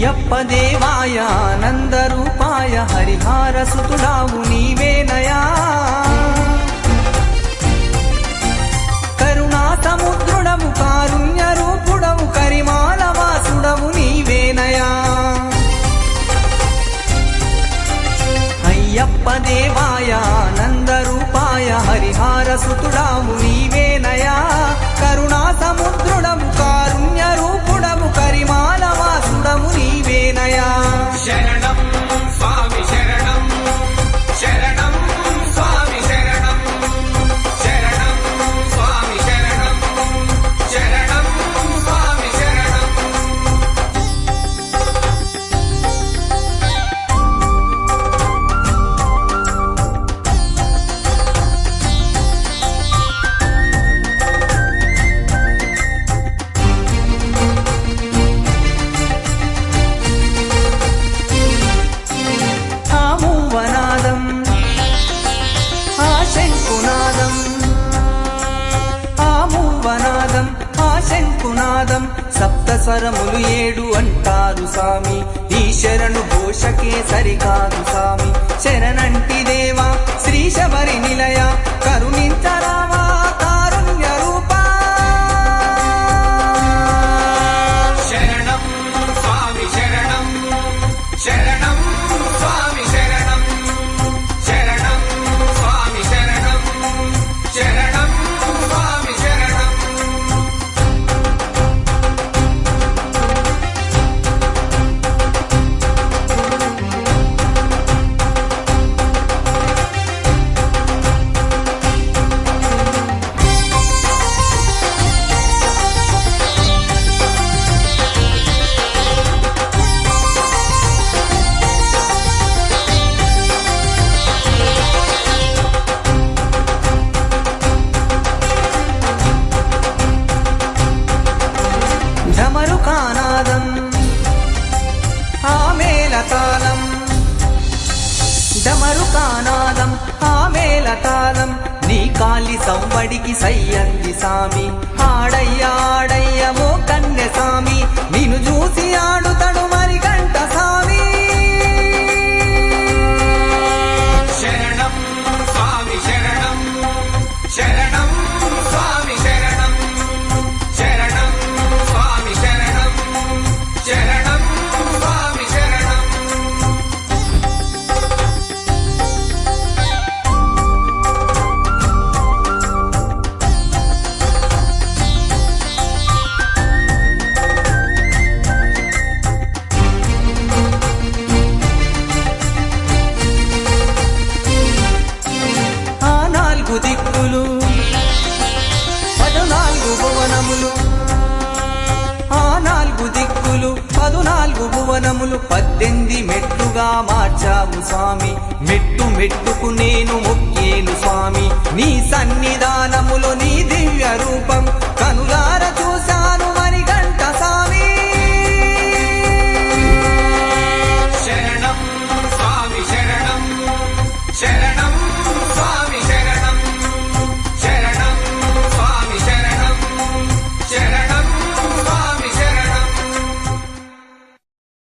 అయ్యప్ప దేవాయ ఆనందరూపాయ హరిహర సుతుడావు నీవేనయా కరుణా సముద్రుడవు కారుణ్య రూపుడవు కరిమాల వాసుడవు నీవేనయా అయ్యప్ప దేవాయ ఆనందరూపాయ హరిహర సుతుడావు నీవేనయా కరుణా సముద్రుడవు కారుణ్య రూపుడవు కరిమాల వాసుడవు నీవేనయా శరణం స్వామి శరణం శరణం స్వామి శరణం శరణం స్వామి శరణం శరణం స్వామి శరణం ఆమూవనాదం ఆ శంకునాదం ఆమూవనాదం ఆ శంకునాదం సప్తస్వరములు 7 అంటారు సామి ఈ శరణు ఘోషకే సరికాదు సామి శరణంటి దేవా శ్రీ శబరి నిలయ కరుణించరావా కారుణ్య రూపా శరణం స్వామి శరణం శరణం స్వామి శరణం శరణం స్వామి శరణం శరణం స్వామి శరణం ఢమరుకానాదం ఆ మేళతాళం ఢమరుకానాదం ఆ మేళతాళం నీ కాలి సంవడికి సయ్యంది సామి ఆడయ్య ఆడయ్య మో కన్య సామి నిన్ను చూసి ఆడుతడు మరి గంట సామి శరణం స్వామి శరణం శరణం స్వామి శరణం శరణం స్వామి శరణం శరణం స్వామి శరణం ఆ 4 దిక్కులు 14 భువనములు ఆ 4 దిక్కులు 14 భువనములు 18 మెట్లుగా మార్చావు స్వామి మెట్టు మెట్టుకు నేను మొక్కేను స్వామి నీ సన్నిధానములో నీ దివ్య రూపం కనులార చూశాను